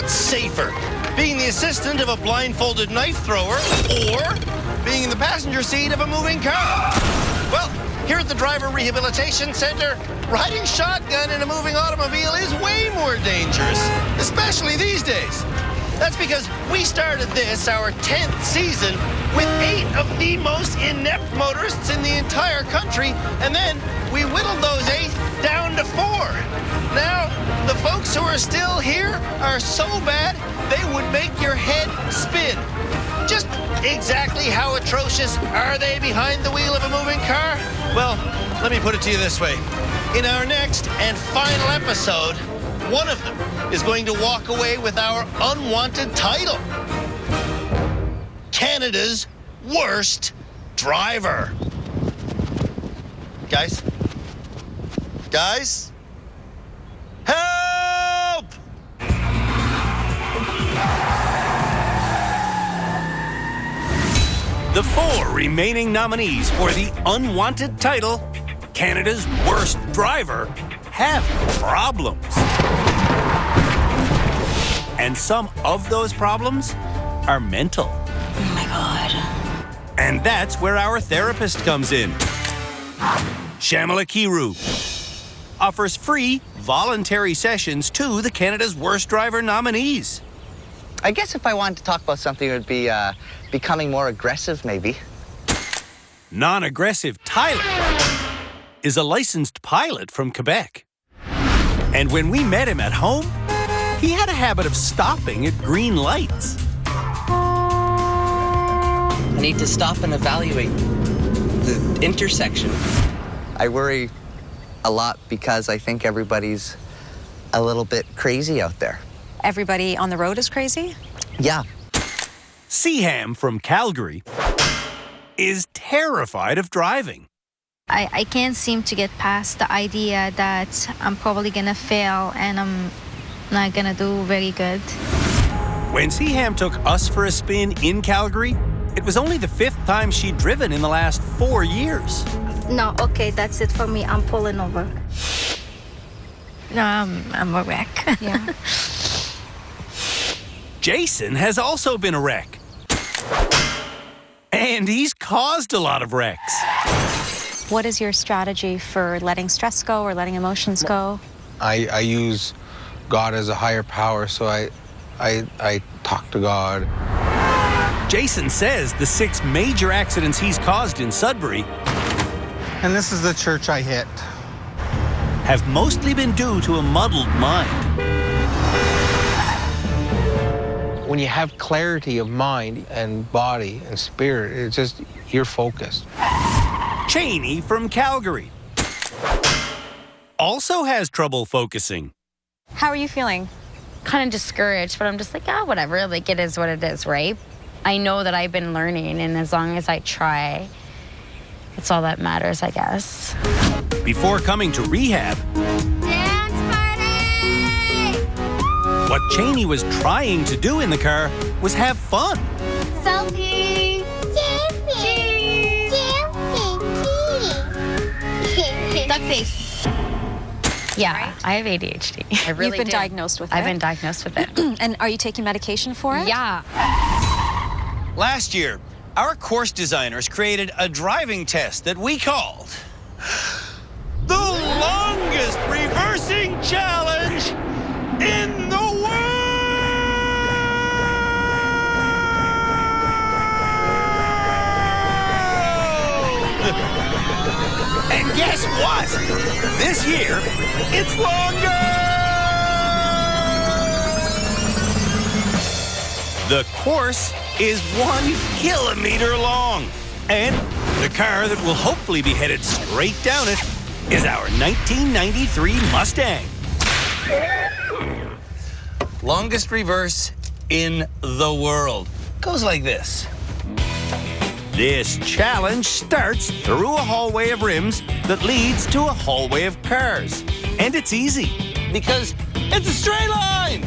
What's safer? Being the assistant of a blindfolded knife thrower or being in the passenger seat of a moving car? Well, here at the Driver Rehabilitation Center, riding shotgun in a moving automobile is way more dangerous, especially these days. That's because we started this, our 10th season, with 8 of the most inept motorists in the entire country, and then we whittled those 8 down to 4. Now, the folks who are still here are so bad, they would make your head spin. Just exactly how atrocious are they behind the wheel of a moving car? Well, let me put it to you this way. In our next and final episode, one of them is going to walk away with our unwanted title. Canada's Worst Driver. Guys? Guys? Help! The 4 remaining nominees for the unwanted title, Canada's Worst Driver, have problems. And some of those problems are mental. Oh my God. And that's where our therapist comes in. Shamala Kiru offers free voluntary sessions to the Canada's Worst Driver nominees. I guess if I wanted to talk about something, it would be becoming more aggressive, maybe. Non-aggressive Tyler is a licensed pilot from Quebec. And when we met him at home, he had a habit of stopping at green lights. I need to stop and evaluate the intersection. I worry a lot because I think everybody's a little bit crazy out there. Everybody on the road is crazy? Yeah. Seaham from Calgary is terrified of driving. I can't seem to get past the idea that I'm probably gonna fail and I'm not gonna do very good. When Seaham took us for a spin in Calgary, it was only the 5th time she'd driven in the last 4 years. No, okay, that's it for me. I'm pulling over. No, I'm a wreck. Yeah. Jason has also been a wreck. And he's caused a lot of wrecks. What is your strategy for letting stress go or letting emotions go? I use God as a higher power, so I talk to God. Jason says the 6 major accidents he's caused in Sudbury And this is the church I hit. have mostly been due to a muddled mind. When you have clarity of mind and body and spirit, it's just, you're focused. Cheney from Calgary also has trouble focusing. How are you feeling? Kind of discouraged, but I'm just like, whatever, like it is what it is, right? I know that I've been learning, and as long as I try, it's all that matters, I guess. Before coming to rehab, Dance party! what Cheney was trying to do in the car was have fun. Selfie! Selfie! Selfie! Duck face. Yeah, I have ADHD. I really You've been do. diagnosed with it? I've been diagnosed with it. And are you taking medication for it? Yeah. Last year, our course designers created a driving test that we called the longest reversing challenge in the world! And guess what? This year, it's longer! The course is 1 kilometer long. And the car that will hopefully be headed straight down it is our 1993 Mustang. Longest reverse in the world. Goes like this. This challenge starts through a hallway of rims that leads to a hallway of cars. And it's easy. Because it's a straight line!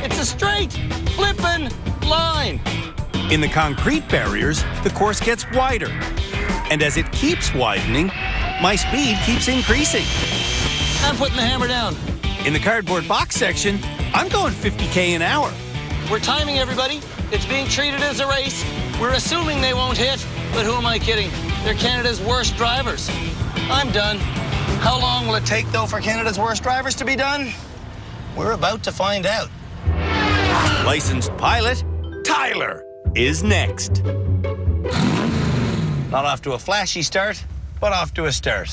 It's a straight, flippin' line! In the concrete barriers, the course gets wider. And as it keeps widening, my speed keeps increasing. I'm putting the hammer down. In the cardboard box section, I'm going 50K an hour. We're timing, everybody. It's being treated as a race. We're assuming they won't hit, but who am I kidding? They're Canada's worst drivers. I'm done. How long will it take, though, for Canada's worst drivers to be done? We're about to find out. Licensed pilot Tyler is next. Not off to a flashy start, but off to a start.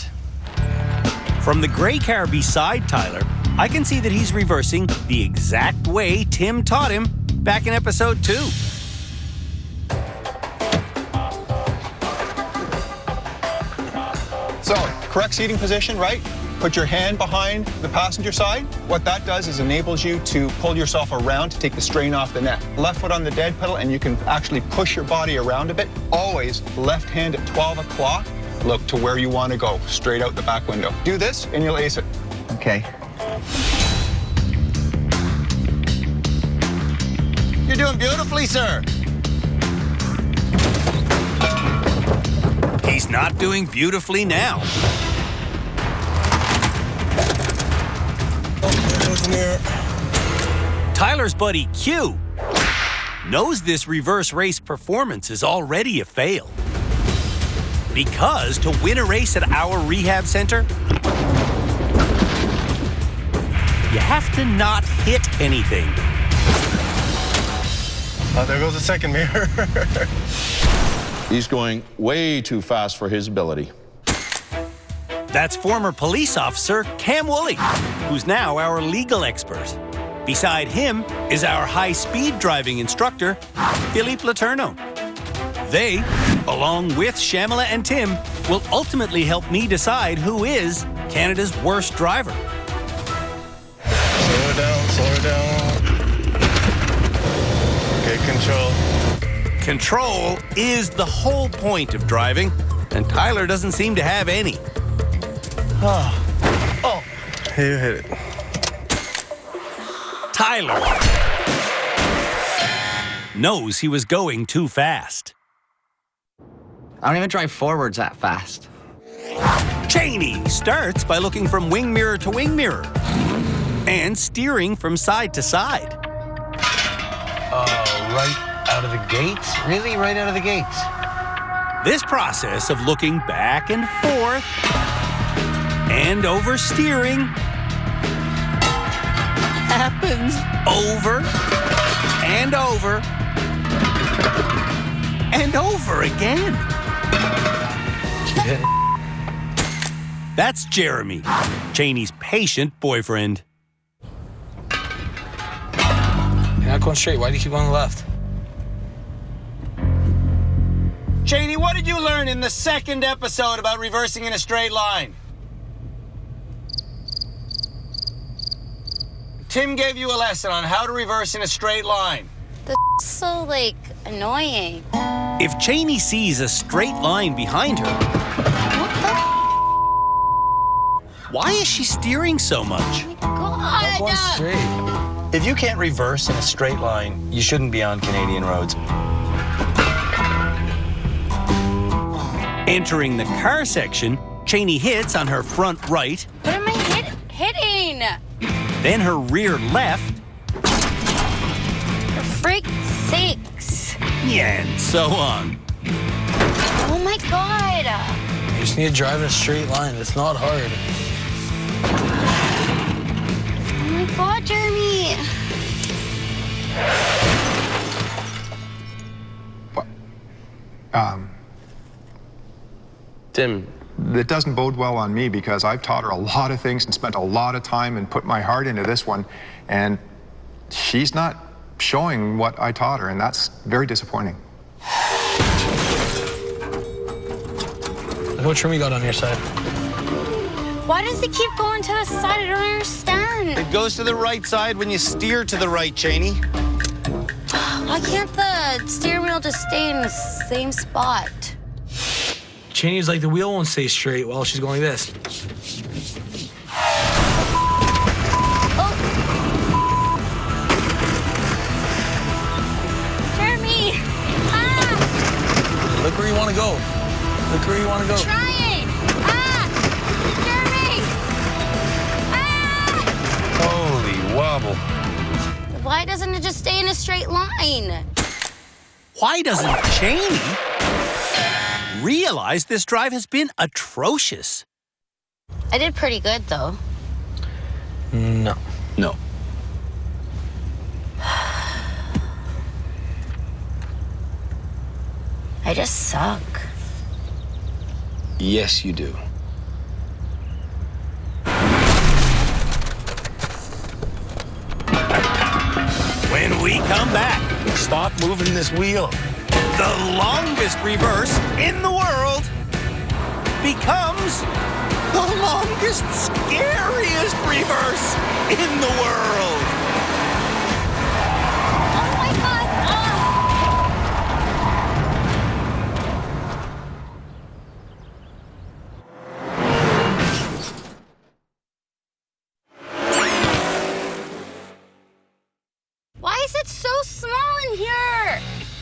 From the gray car beside Tyler, I can see that he's reversing the exact way Tim taught him back in episode 2. So, correct seating position, right? Put your hand behind the passenger side. What that does is enables you to pull yourself around to take the strain off the neck. Left foot on the dead pedal, and you can actually push your body around a bit. Always left hand at 12 o'clock. Look to where you want to go, straight out the back window. Do this, and you'll ace it. Okay. You're doing beautifully, sir. He's not doing beautifully now. Tyler's buddy Q knows this reverse race performance is already a fail. Because to win a race at our rehab center, you have to not hit anything. Oh, there goes the second mirror. He's going way too fast for his ability. That's former police officer Cam Woolley, who's now our legal expert. Beside him is our high-speed driving instructor, Philippe Letourneau. They, along with Shamila and Tim, will ultimately help me decide who is Canada's worst driver. Slow it down, slow it down. Get control. Control is the whole point of driving, and Tyler doesn't seem to have any. Oh, you hit it. Tyler knows he was going too fast. I don't even drive forwards that fast. Cheney starts by looking from wing mirror to wing mirror and steering from side to side. Right out of the gates? Really? Right out of the gates? This process of looking back and forth and oversteering happens over and over and over again. That's Jeremy, Cheney's patient boyfriend. You're not going straight. Why do you keep going left? Cheney, what did you learn in the second episode about reversing in a straight line? Tim gave you a lesson on how to reverse in a straight line. That's so, like, annoying. If Cheney sees a straight line behind her, why is she steering so much? God! Going straight. If you can't reverse in a straight line, you shouldn't be on Canadian roads. Entering the car section, Cheney hits on her front right, What am I hitting? then her rear left, For freak's sakes. and so on. Oh my God. You just need to drive in a straight line. It's not hard. Oh my God, Jeremy. Tim. That doesn't bode well on me because I've taught her a lot of things and spent a lot of time and put my heart into this one, and she's not showing what I taught her, and that's very disappointing. Look how much trim you got on your side. Why does it keep going to the side? I don't understand. It goes to the right side when you steer to the right, Cheney. Why can't the steering wheel just stay in the same spot? Cheney's like the wheel won't stay straight while she's going like this. Jeremy! Ah! Look where you want to go. Look where you want to go. Trying! Ah! Jeremy! Ah! Holy wobble. Why doesn't it just stay in a straight line? Why doesn't Cheney realize this drive has been atrocious? I did pretty good, though. No. No. I just suck. Yes, you do. When we come back, Stop moving this wheel. the longest reverse in the world becomes the longest, scariest reverse in the world. Oh my God. Why is it so small in here?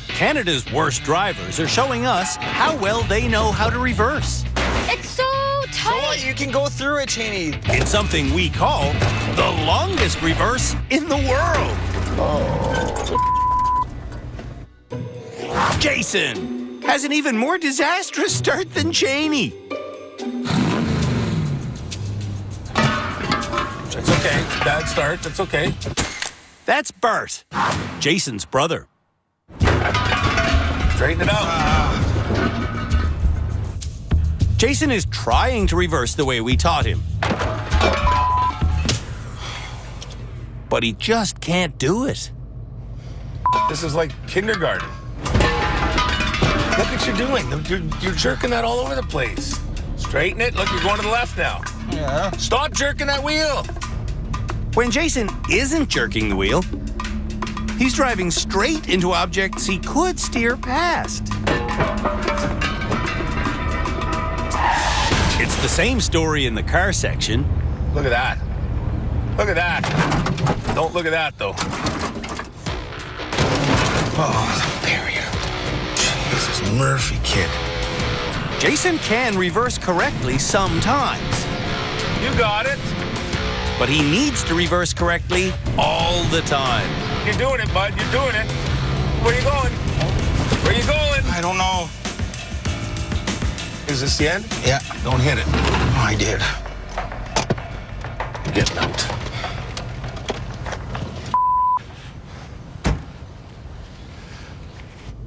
Canada's worst drivers are showing us how well they know how to reverse. It's so tight. You can go through it, Cheney. It's something we call the longest reverse in the world. Jason has an even more disastrous start than Cheney. That's okay. Bad start. That's okay. That's Bert, Jason's brother. Straighten it out. Jason is trying to reverse the way we taught him. But he just can't do it. This is like kindergarten. Look what you're doing. You're jerking that all over the place. Straighten it. Look, you're going to the left now. Yeah. Stop jerking that wheel. When Jason isn't jerking the wheel, he's driving straight into objects he could steer past. It's the same story in the car section. Look at that. Look at that. Don't look at that, though. Oh, the barrier. Jesus, Murphy kid. Jason can reverse correctly sometimes, You got it. but he needs to reverse correctly all the time. You're doing it, bud. You're doing it. Where you going? Where you going? I don't know. Is this the end? Yeah. Don't hit it. Oh, I did. You're getting out.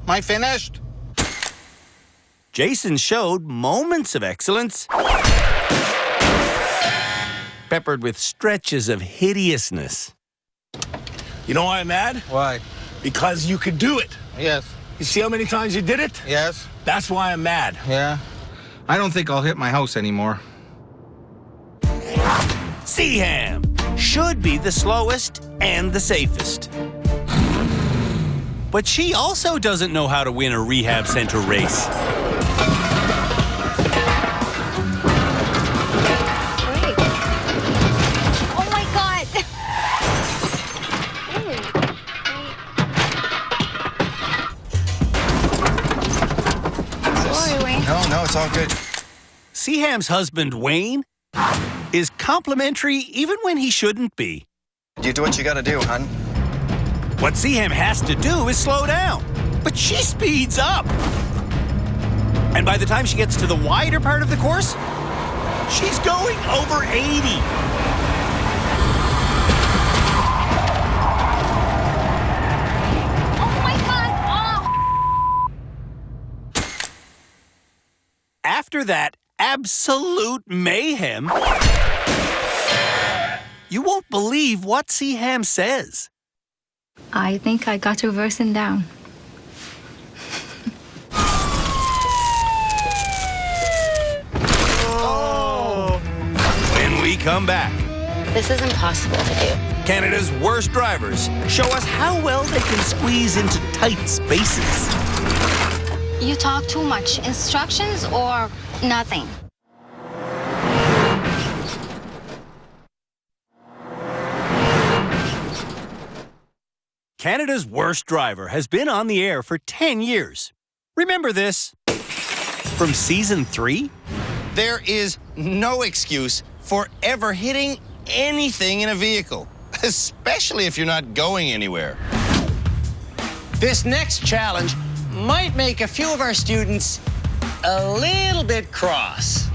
Am I finished? Jason showed moments of excellence, peppered with stretches of hideousness. You know why I'm mad? Why? Because you could do it. Yes. You see how many times you did it? Yes. That's why I'm mad. Yeah. I don't think I'll hit my house anymore. Seaham should be the slowest and the safest. But she also doesn't know how to win a rehab center race. Wait. Oh my God. Sorry, Wayne. No, it's all good. Seaham's husband, Wayne, is complimentary even when he shouldn't be. You do what you gotta do, hun. What Seaham has to do is slow down, but she speeds up. And by the time she gets to the wider part of the course, she's going over 80. Oh my God. Oh. After that absolute mayhem, you won't believe what Seaham says. I think I got reversing down. When we come back, This is impossible to do. Canada's worst drivers show us how well they can squeeze into tight spaces. You talk too much. Instructions or nothing? Canada's worst driver has been on the air for 10 years. Remember this? From season 3? There is no excuse for ever hitting anything in a vehicle. especially if you're not going anywhere. This next challenge might make a few of our students a little bit cross.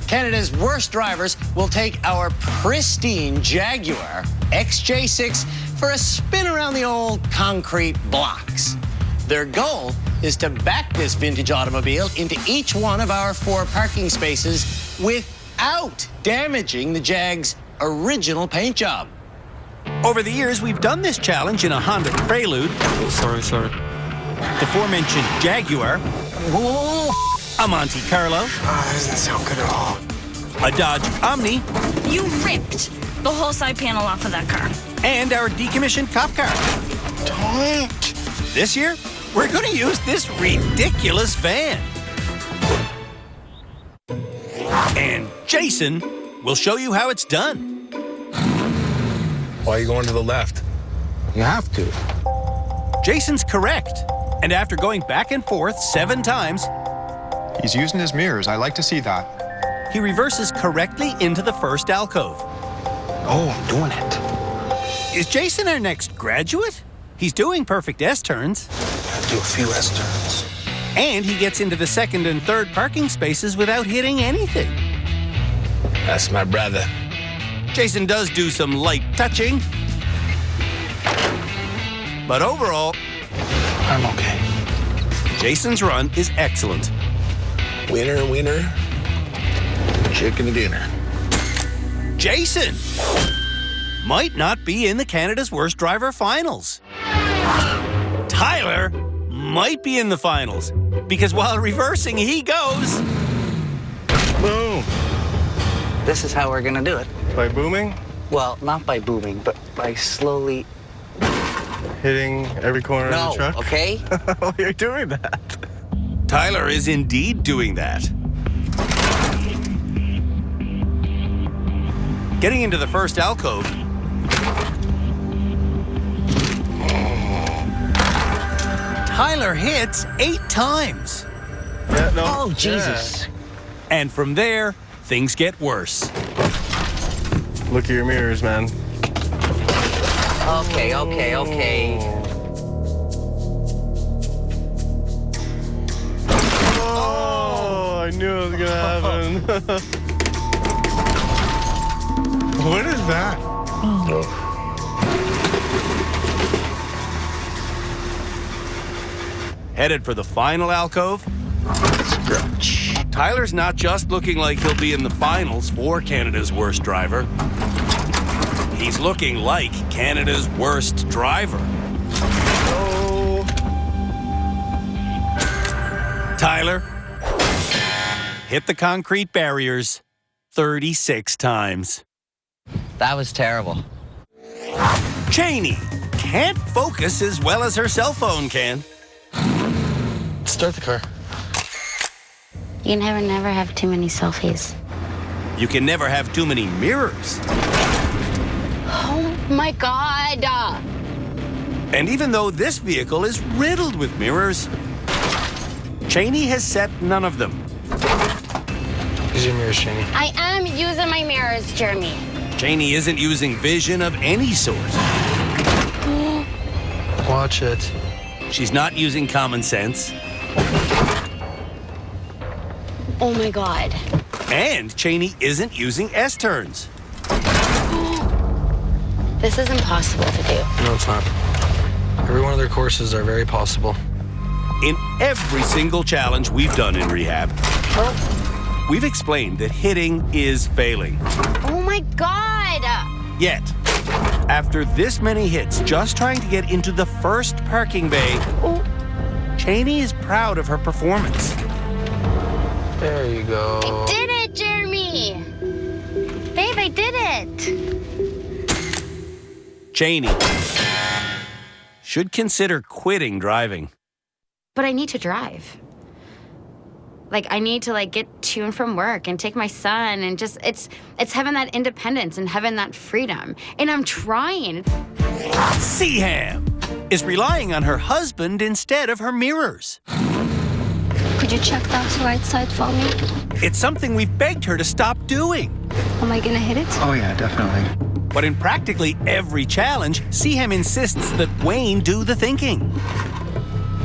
Canada's worst drivers will take our pristine Jaguar XJ6 for a spin around the old concrete blocks. Their goal is to back this vintage automobile into each one of our 4 parking spaces without damaging the Jag's original paint job. Over the years, we've done this challenge in a Honda Prelude. Sorry. The aforementioned Jaguar. A Monte Carlo. That doesn't sound good at all. A Dodge Omni. You ripped the whole side panel off of that car. And our decommissioned cop car. Don't. This year, we're going to use this ridiculous van. And Jason will show you how it's done. Why are you going to the left? You have to. Jason's correct. And after going back and forth 7 times, He's using his mirrors. I like to see that. he reverses correctly into the first alcove. Oh, I'm doing it. Is Jason our next graduate? He's doing perfect S-turns. Gotta do a few S-turns. And he gets into the second and third parking spaces without hitting anything. That's my brother. Jason does do some light touching. But overall, I'm okay. Jason's run is excellent. Winner. Chicken dinner. Jason might not be in the Canada's Worst Driver finals. Tyler might be in the finals because while reversing, he goes. Boom. This is how we're gonna do it. By booming, Well, not by booming, but by slowly. hitting every corner of the truck. Okay? Oh, you're doing that. Tyler is indeed doing that. Getting into the first alcove. Tyler hits 8 times. Yeah, no. Oh, Jesus. And from there, things get worse. Look at your mirrors, man. Okay. Oh, I knew it was gonna happen. What is that? Headed for the final alcove. Tyler's not just looking like he'll be in the finals for Canada's Worst Driver. He's looking like Canada's worst driver. Oh. Tyler hit the concrete barriers 36 times. That was terrible. Cheney can't focus as well as her cell phone can. Start the car. You can never have too many selfies. You can never have too many mirrors. Oh my God. And even though this vehicle is riddled with mirrors, Cheney has set none of them. Use your mirrors, Cheney. I am using my mirrors, Jeremy. Cheney isn't using vision of any sort. Watch it. She's not using common sense. Oh my God. And Cheney isn't using S-turns. This is impossible to do. No, it's not. Every one of their courses are very possible. In every single challenge we've done in rehab, we've explained that hitting is failing. Oh my God. Yet, after this many hits just trying to get into the first parking bay, Cheney is proud of her performance. There you go. I did it, Jeremy. Babe, I did it. Cheney should consider quitting driving. But I need to drive. Like, I need to, get to and from work and take my son and just, it's having that independence and having that freedom. And I'm trying. Seaham is relying on her husband instead of her mirrors. Could you check that right side for me? It's something we've begged her to stop doing. Am I gonna hit it? Oh, yeah, definitely. But in practically every challenge, Seaham insists that Wayne do the thinking.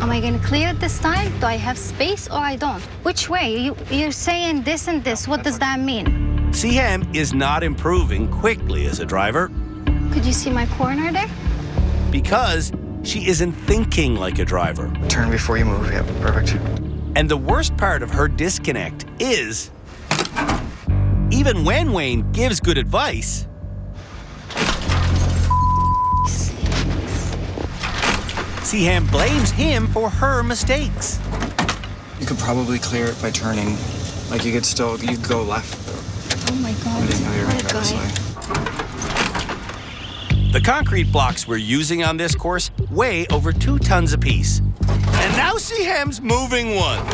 Am I gonna clear it this time? Do I have space or I don't? Which way? You're saying this and this. What does that mean? Seaham is not improving quickly as a driver. Could you see my corner there? Because she isn't thinking like a driver. Turn before you move. Yep, perfect. And the worst part of her disconnect is, even when Wayne gives good advice, Seaham blames him for her mistakes. You could probably clear it by turning. Like you could go left. Oh my God. I didn't know you were gonna go this way. The concrete blocks we're using on this course weigh over 2 tons apiece. And now Seaham's moving one.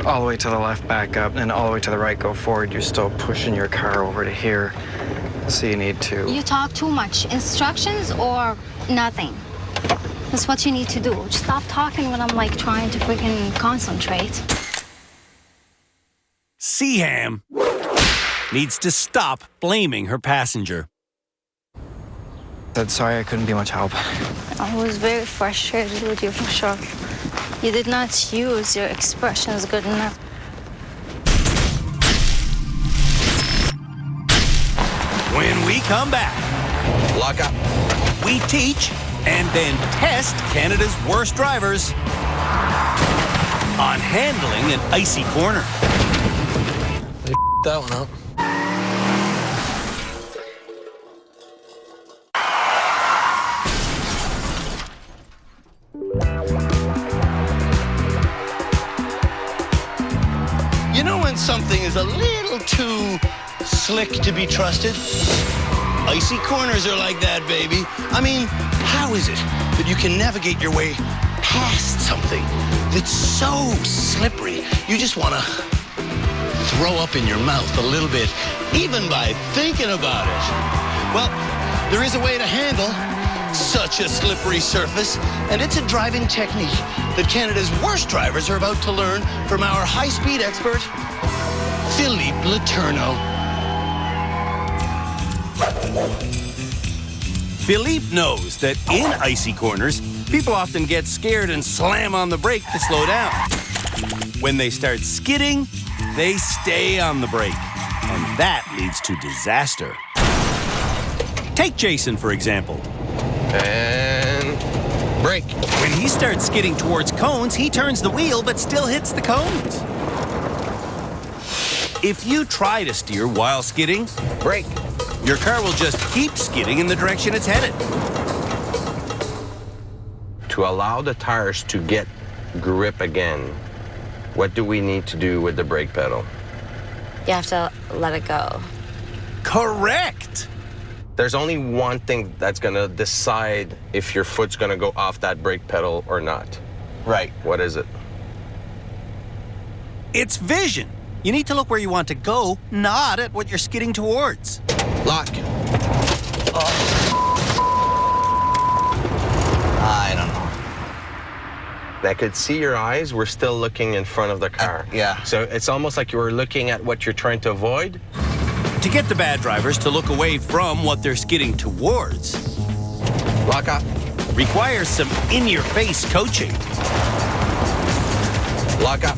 All the way to the left, back up, and all the way to the right, go forward. You're still pushing your car over to here. So you need to... You talk too much. Instructions or nothing. That's what you need to do. Just stop talking when I'm like trying to freaking concentrate. Seaham needs to stop blaming her passenger. Said sorry I couldn't be much help. I was very frustrated with you for sure. You did not use your expressions good enough. When we come back, lock up. We teach and then test Canada's worst drivers on handling an icy corner. They that one up. You know when something is a little too slick to be trusted? Icy corners are like that, baby. I mean, how is it that you can navigate your way past something that's so slippery you just want to throw up in your mouth a little bit, even by thinking about it? Well, there is a way to handle such a slippery surface, and it's a driving technique that Canada's worst drivers are about to learn from our high-speed expert, Philippe Letourneau. Philippe knows that in icy corners, people often get scared and slam on the brake to slow down. When they start skidding, they stay on the brake, and that leads to disaster. Take Jason, for example. And brake. When he starts skidding towards cones, he turns the wheel but still hits the cones. If you try to steer while skidding, brake. Your car will just keep skidding in the direction it's headed. To allow the tires to get grip again, what do we need to do with the brake pedal? You have to let it go. Correct! There's only one thing that's gonna decide if your foot's gonna go off that brake pedal or not. Right. What is it? It's vision. You need to look where you want to go, not at what you're skidding towards. Lock. I don't know. I could see your eyes. We're still looking in front of the car. Yeah. So it's almost like you were looking at what you're trying to avoid. To get the bad drivers to look away from what they're skidding towards, lock up. Requires some in-your-face coaching. Lock up.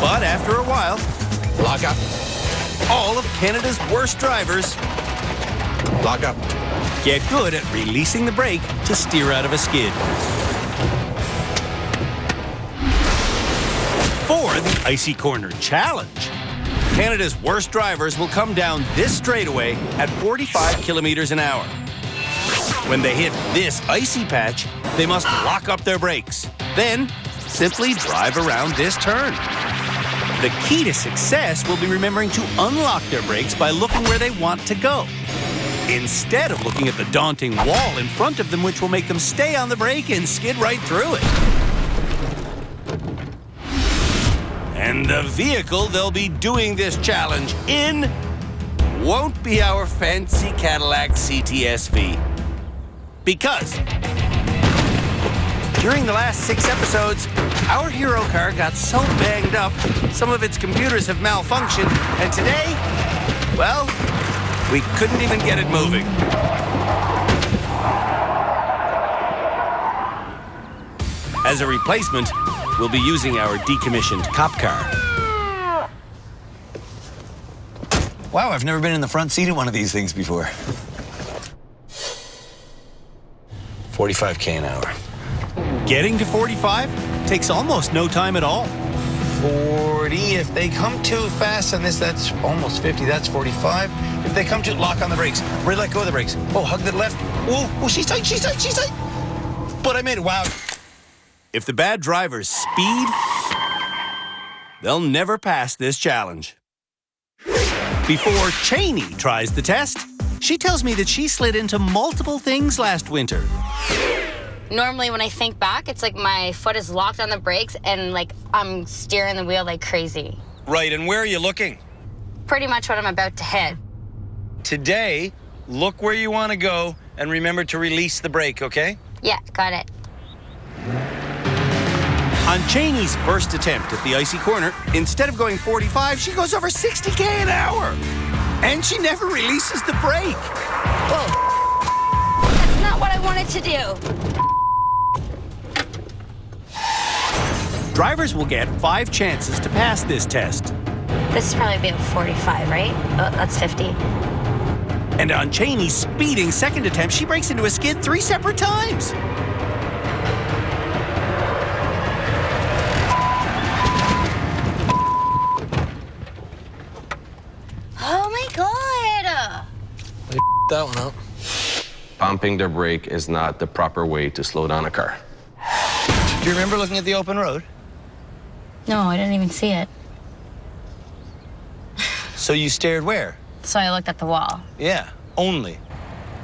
But after a while, lock up. All of Canada's worst drivers lock up. Get good at releasing the brake to steer out of a skid. For the Icy Corner Challenge, Canada's worst drivers will come down this straightaway at 45 kilometers an hour. When they hit this icy patch, they must lock up their brakes. Then, simply drive around this turn. The key to success will be remembering to unlock their brakes by looking where they want to go, instead of looking at the daunting wall in front of them, which will make them stay on the brake and skid right through it. And the vehicle they'll be doing this challenge in won't be our fancy Cadillac CTS-V. Because During the last 6 episodes, our hero car got so banged up, some of its computers have malfunctioned, and today, well, we couldn't even get it moving. As a replacement, we'll be using our decommissioned cop car. Wow, I've never been in the front seat of one of these things before. 45K an hour. Getting to 45 takes almost no time at all. 40. If they come too fast on this, that's almost 50. That's 45. If they come too, lock on the brakes. Right, let go of the brakes. Oh, hug the left. Oh, she's tight, she's tight, she's tight. But I made it. Wow. If the bad drivers speed, they'll never pass this challenge. Before Cheney tries the test, she tells me that she slid into multiple things last winter. Normally, when I think back, it's like my foot is locked on the brakes and like I'm steering the wheel like crazy. Right, and where are you looking? Pretty much what I'm about to hit. Today, look where you want to go and remember to release the brake, okay? Yeah, got it. On Cheney's first attempt at the icy corner, instead of going 45, she goes over 60K an hour. And she never releases the brake. Whoa. That's not what I wanted to do. Drivers will get 5 chances to pass this test. This is probably about 45, right? Oh, that's 50. And on Cheney's speeding second attempt, she breaks into a skid 3 separate times. Oh my God! That one up. Pumping the brake is not the proper way to slow down a car. Do you remember looking at the open road? No, I didn't even see it. So you stared where? So I looked at the wall. Yeah, only.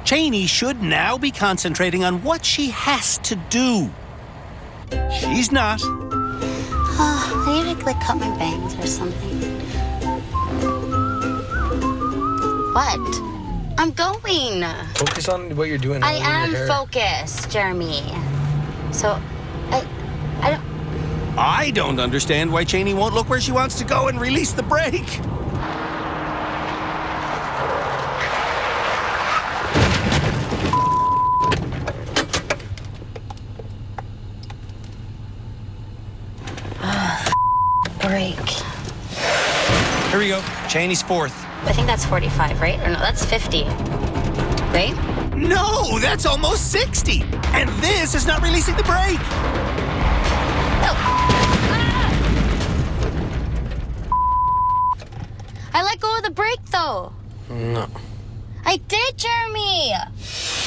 Cheney should now be concentrating on what she has to do. She's not. Oh, I need to like cut my bangs or something. What? I'm going. Focus on what you're doing. I am focused, Jeremy. So, I don't understand why Cheney won't look where she wants to go and release the brake. Brake. Here we go. Cheney's fourth. I think that's 45, right? Or no, that's 50. Right? No, that's almost 60. And this is not releasing the brake. I let go of the brake, though. No. I did, Jeremy.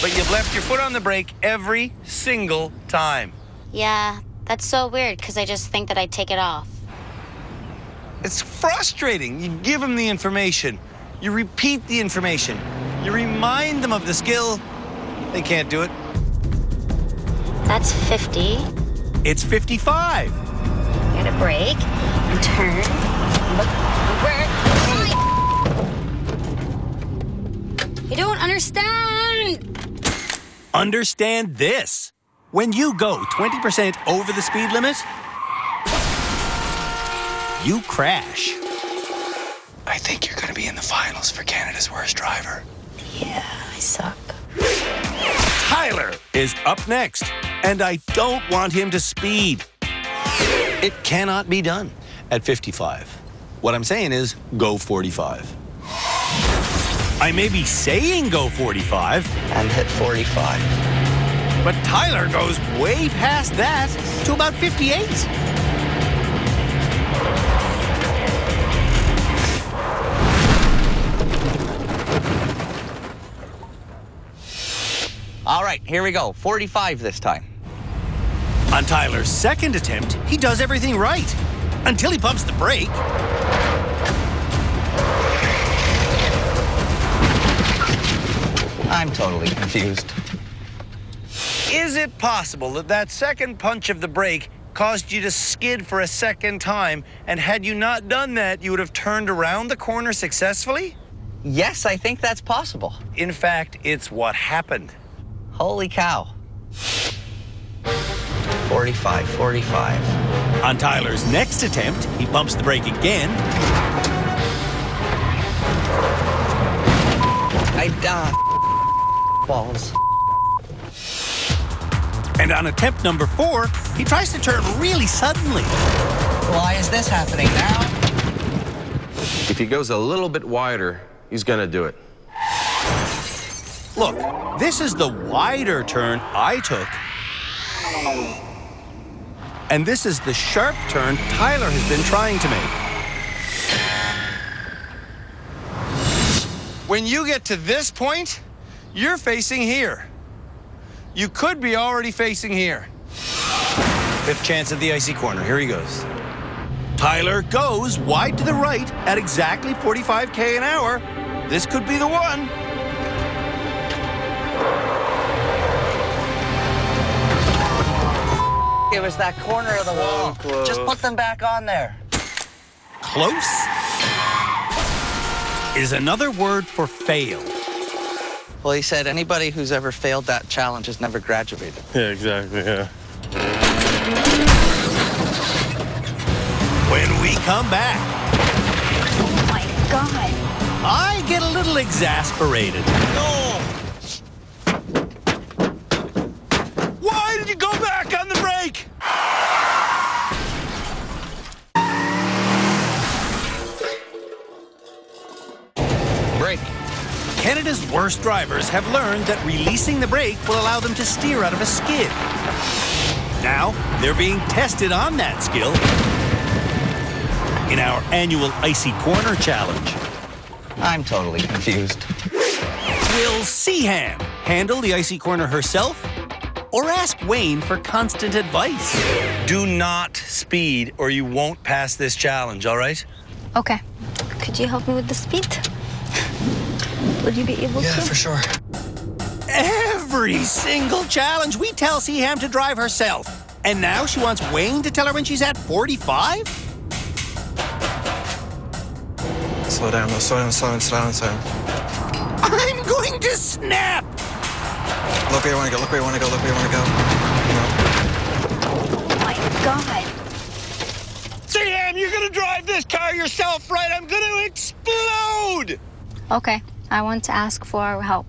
But you've left your foot on the brake every single time. Yeah, that's so weird because I just think that I take it off. It's frustrating. You give them the information. You repeat the information. You remind them of the skill. They can't do it. That's 50. It's 55. Get a brake and turn. Look where. You don't understand. Understand this. When you go 20% over the speed limit, you crash. I think you're going to be in the finals for Canada's Worst Driver. Yeah, I suck. Tyler is up next, and I don't want him to speed. It cannot be done at 55. What I'm saying is go 45. I may be saying go 45. And hit 45. But Tyler goes way past that to about 58. All right, here we go. 45 this time. On Tyler's second attempt, he does everything right until he pumps the brake. I'm totally confused. Is it possible that that second punch of the brake caused you to skid for a second time, and had you not done that, you would have turned around the corner successfully? Yes, I think that's possible. In fact, it's what happened. Holy cow. 45, 45. On Tyler's next attempt, he pumps the brake again. Balls. And on attempt number 4, he tries to turn really suddenly. Why is this happening now? If he goes a little bit wider, he's gonna do it. Look, this is the wider turn I took. And this is the sharp turn Tyler has been trying to make. When you get to this point, you're facing here. You could be already facing here. 5th chance at the icy corner. Here he goes. Tyler goes wide to the right at exactly 45k an hour. This could be the one. It was that corner of the wall. Close. Just put them back on there. Close is another word for fail. Well, he said anybody who's ever failed that challenge has never graduated. Yeah, exactly, yeah. When we come back, Oh my God. I get a little exasperated. No! Why did you go back on the brake? Brake. Canada's worst drivers have learned that releasing the brake will allow them to steer out of a skid. Now, they're being tested on that skill in our annual Icy Corner Challenge. I'm totally confused. Will Seaham handle the Icy Corner herself, or ask Wayne for constant advice? Do not speed or you won't pass this challenge, all right? Okay. Could you help me with the speed? Would you be able to? Yeah, for sure. Every single challenge we tell Seaham to drive herself. And now she wants Wayne to tell her when she's at 45? Slow down, slow down, slow down, slow down, slow down. I'm going to snap! Look where you want to go, look where you want to go, look where you want to go. Oh my God. Sam, you're gonna drive this car yourself, right? I'm gonna explode! Okay. I want to ask for help.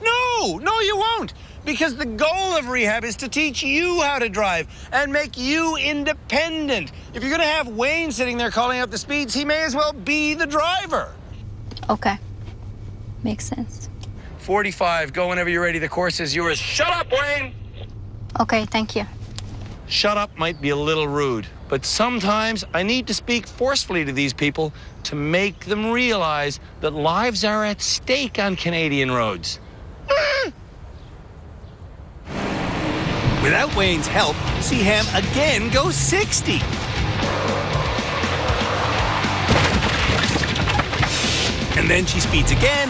No, you won't. Because the goal of rehab is to teach you how to drive and make you independent. If you're gonna have Wayne sitting there calling out the speeds, he may as well be the driver. Okay. Makes sense. 45, go whenever you're ready. The course is yours. Shut up, Wayne! Okay, thank you. Shut up might be a little rude, but sometimes I need to speak forcefully to these people to make them realize that lives are at stake on Canadian roads. Without Wayne's help, Seaham again goes 60. And then she speeds again.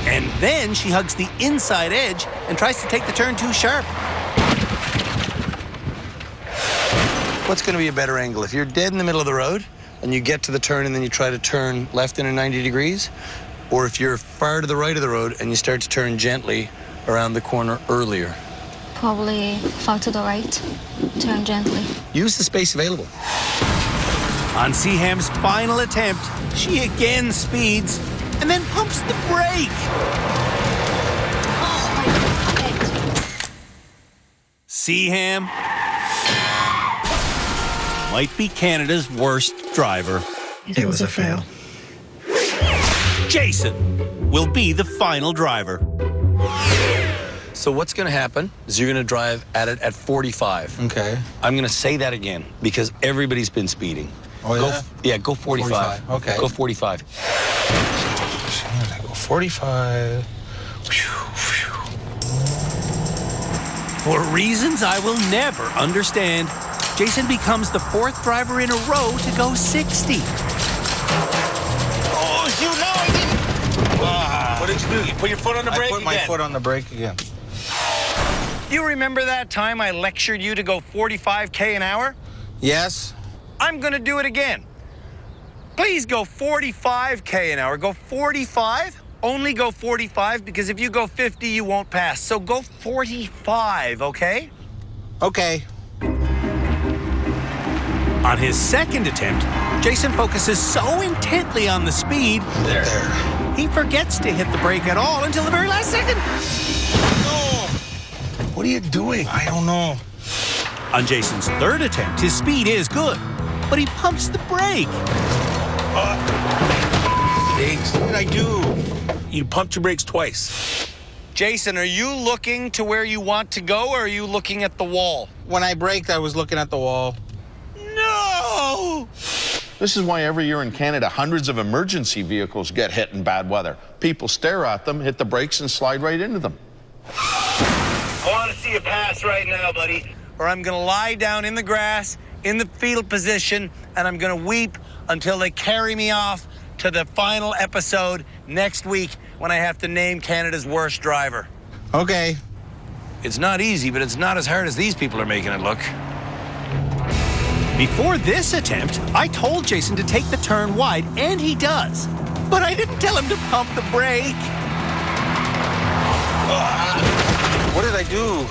And then she hugs the inside edge and tries to take the turn too sharp. What's going to be a better angle? If you're dead in the middle of the road and you get to the turn and then you try to turn left in a 90 degrees, or if you're far to the right of the road and you start to turn gently around the corner earlier? Probably far to the right. Turn gently. Use the space available. On Seaham's final attempt, she again speeds and then pumps the brake. Oh my God. Seaham might be Canada's worst driver. It was a fail. Jason will be the final driver. So what's going to happen is you're going to drive at it at 45. Okay. I'm going to say that again because everybody's been speeding. Oh, yeah? Go 45. 45, okay. Go 45. I go 45. For reasons I will never understand, Jason becomes the 4th driver in a row to go 60. Oh, shoot, no, I didn't. What did you do? You put your foot on the brake I put my again. foot on the brake again. You remember that time I lectured you to go 45k an hour? Yes. I'm going to do it again. Please go 45k an hour. Go 45. Only go 45 because if you go 50, you won't pass. So go 45, okay? Okay. On his second attempt, Jason focuses so intently on the speed, he forgets to hit the brake at all until the very last second. What are you doing? I don't know. On Jason's third attempt, his speed is good, but he pumps the brake. Biggs, what did I do? You pumped your brakes twice. Jason, are you looking to where you want to go, or are you looking at the wall? When I braked, I was looking at the wall. No! This is why every year in Canada, hundreds of emergency vehicles get hit in bad weather. People stare at them, hit the brakes, and slide right into them. I want to see you pass right now, buddy. Or I'm going to lie down in the grass, in the fetal position, and I'm going to weep until they carry me off to the final episode next week when I have to name Canada's worst driver. Okay. It's not easy, but it's not as hard as these people are making it look. Before this attempt, I told Jason to take the turn wide, and he does. But I didn't tell him to pump the brake. What did I do?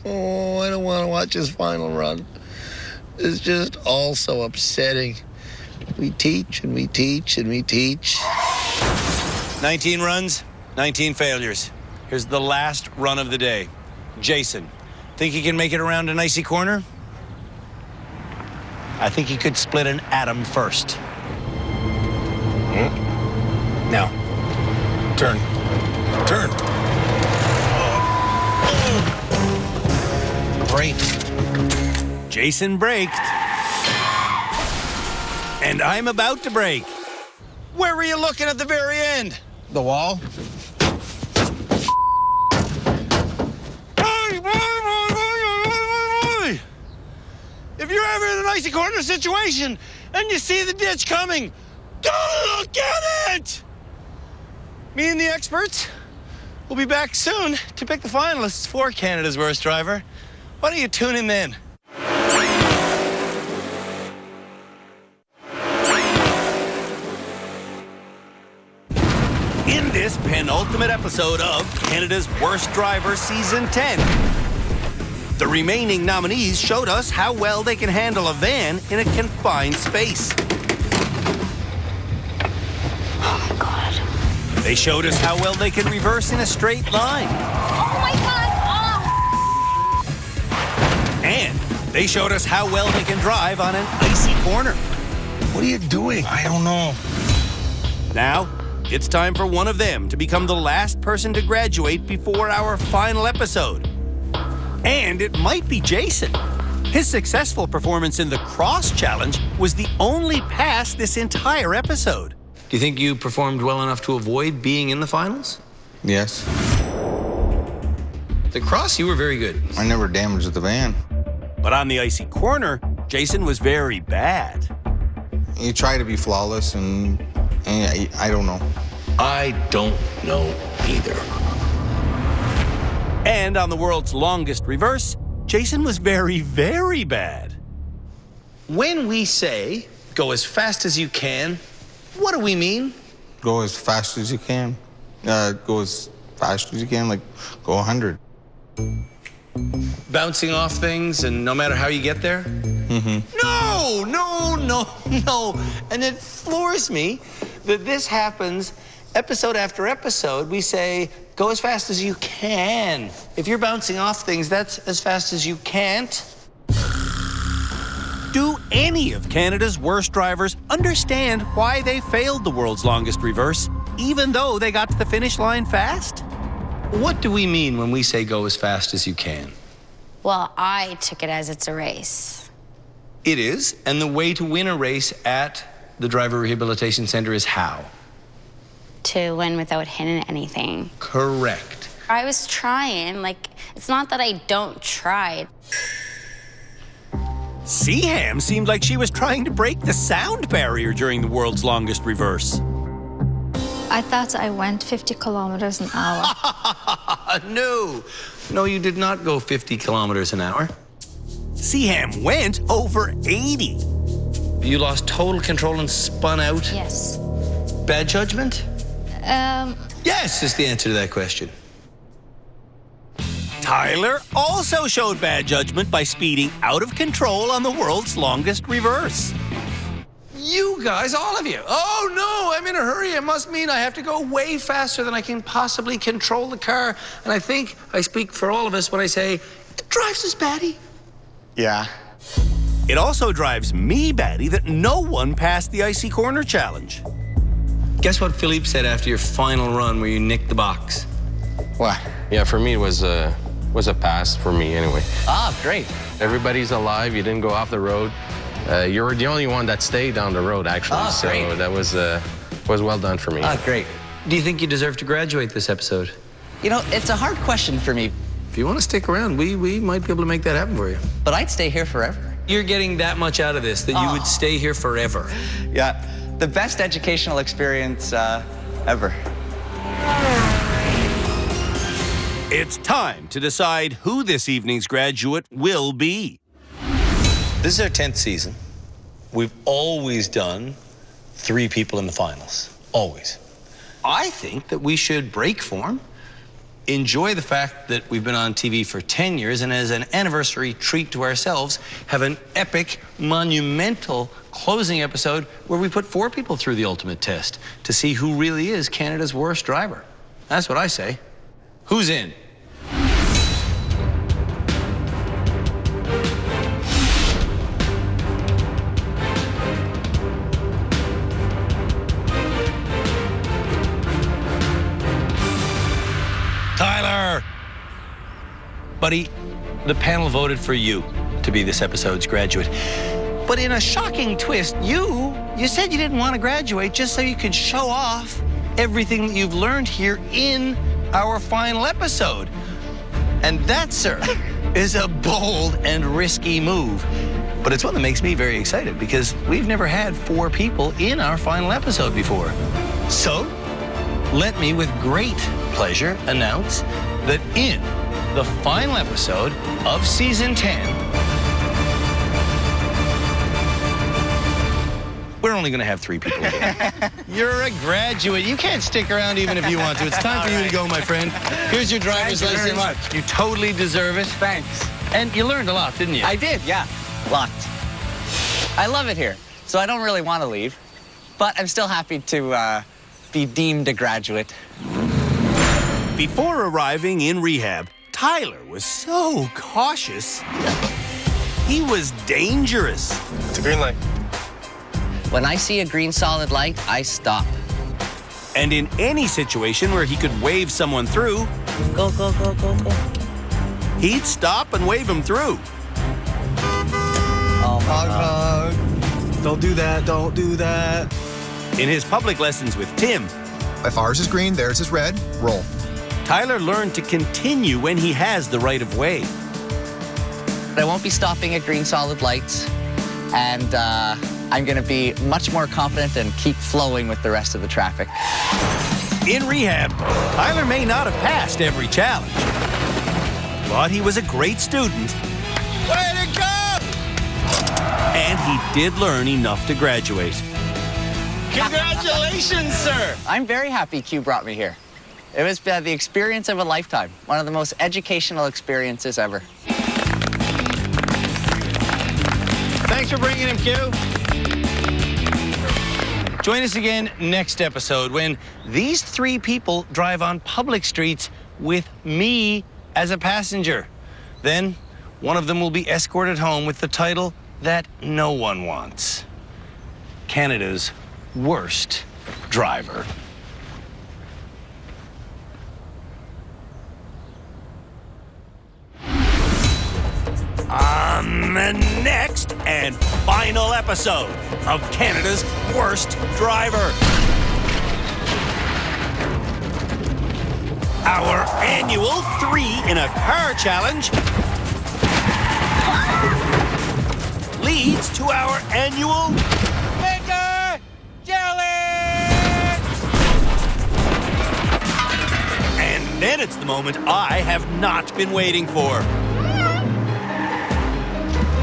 Oh, I don't want to watch his final run. It's just all so upsetting. We teach and we teach and we teach. 19 runs, 19 failures. Here's the last run of the day. Jason, think he can make it around an icy corner? I think he could split an atom first. Now, turn. Turn. Brake. Jason braked. And I'm about to brake. Where were you looking at the very end? The wall. If you're ever in an icy corner situation and you see the ditch coming, don't look at it! Me and the experts will be back soon to pick the finalists for Canada's Worst Driver. Why don't you tune in then? In this penultimate episode of Canada's Worst Driver Season 10, the remaining nominees showed us how well they can handle a van in a confined space. Oh, my God. They showed us how well they can reverse in a straight line. Oh, my God. Oh. And they showed us how well they can drive on an icy corner. What are you doing? I don't know. Now, it's time for one of them to become the last person to graduate before our final episode. And it might be Jason. His successful performance in the cross challenge was the only pass this entire episode. Do you think you performed well enough to avoid being in the finals? Yes. The cross, you were very good. I never damaged the van. But on the icy corner, Jason was very bad. You try to be flawless, and I don't know. I don't know either. And on the world's longest reverse, Jason was very, very bad. When we say, go as fast as you can, what do we mean? Go as fast as you can. Go as fast as you can, like go 100. Bouncing off things, and no matter how you get there? Mm-hmm. No. And it floors me that this happens episode after episode. We say, go as fast as you can. If you're bouncing off things, that's as fast as you can't. Do any of Canada's worst drivers understand why they failed the world's longest reverse, even though they got to the finish line fast? What do we mean when we say go as fast as you can? Well, I took it as it's a race. It is, and the way to win a race at the Driver Rehabilitation Center is how? To win without hitting anything. Correct. I was trying, it's not that I don't try. Seaham seemed like she was trying to break the sound barrier during the world's longest reverse. I thought I went 50 kilometers an hour. No, you did not go 50 kilometers an hour. Seaham went over 80. You lost total control and spun out? Yes. Bad judgment? Yes is the answer to that question. Tyler also showed bad judgment by speeding out of control on the world's longest reverse. You guys, all of you. Oh, no, I'm in a hurry. It must mean I have to go way faster than I can possibly control the car. And I think I speak for all of us when I say, it drives us batty. Yeah. It also drives me batty that no one passed the icy corner challenge. Guess what Philippe said after your final run where you nicked the box? What? Yeah, for me, it was a pass for me anyway. Ah, great. Everybody's alive. You didn't go off the road. You were the only one that stayed down the road, actually. Oh, so great. that was well done for me. Ah, great. Do you think you deserve to graduate this episode? You know, it's a hard question for me, If you want to stick around, we might be able to make that happen for you. but I'd stay here forever. You're getting that much out of this that you would stay here forever. Yeah, the best educational experience ever. It's time to decide who this evening's graduate will be. This is our 10th season. We've always done 3 people in the finals. Always. I think that we should break form, enjoy the fact that we've been on TV for 10 years, and as an anniversary treat to ourselves, have an epic, monumental closing episode where we put 4 people through the ultimate test to see who really is Canada's worst driver. That's what I say. Who's in? Tyler! Buddy, the panel voted for you to be this episode's graduate. But in a shocking twist, you said you didn't want to graduate just so you could show off everything that you've learned here in our final episode. And that, sir, is a bold and risky move. But it's one that makes me very excited because we've never had 4 people in our final episode before. So, let me with great pleasure announce that in the final episode of season 10, we're only going to have 3 people again. You're a graduate. You can't stick around even if you want to. It's time for you to go, my friend. Here's your driver's license. Thank you very much. You totally deserve it. Thanks. And you learned a lot, didn't you? I did, yeah. Lots. I love it here, so I don't really want to leave, but I'm still happy to be deemed a graduate. Before arriving in rehab, Tyler was so cautious. He was dangerous. It's a green light. When I see a green solid light, I stop. And in any situation where he could wave someone through, Go, go, go, go, go. he'd stop and wave him through. Oh, my God. Don't do that. Don't do that. In his public lessons with Tim, If ours is green, theirs is red, roll. Tyler learned to continue when he has the right of way. I won't be stopping at green solid lights, and I'm going to be much more confident and keep flowing with the rest of the traffic. In rehab, Tyler may not have passed every challenge, but he was a great student. Way to go! And he did learn enough to graduate. Congratulations, sir! I'm very happy Q brought me here. It was the experience of a lifetime, one of the most educational experiences ever. Thanks for bringing him, Q. Join us again next episode when these 3 people drive on public streets with me as a passenger. Then one of them will be escorted home with the title that no one wants: Canada's worst driver. On the next and final episode of Canada's Worst Driver. Our annual 3 in a Car challenge leads to our annual Finger Challenge! And then it's the moment I have not been waiting for.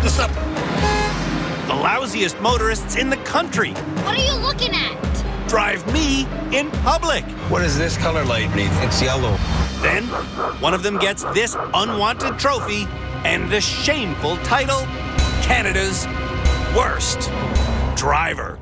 The lousiest motorists in the country. What are you looking at? drive me in public. What does this color light mean? It's yellow. Then, one of them gets this unwanted trophy and the shameful title, Canada's Worst Driver.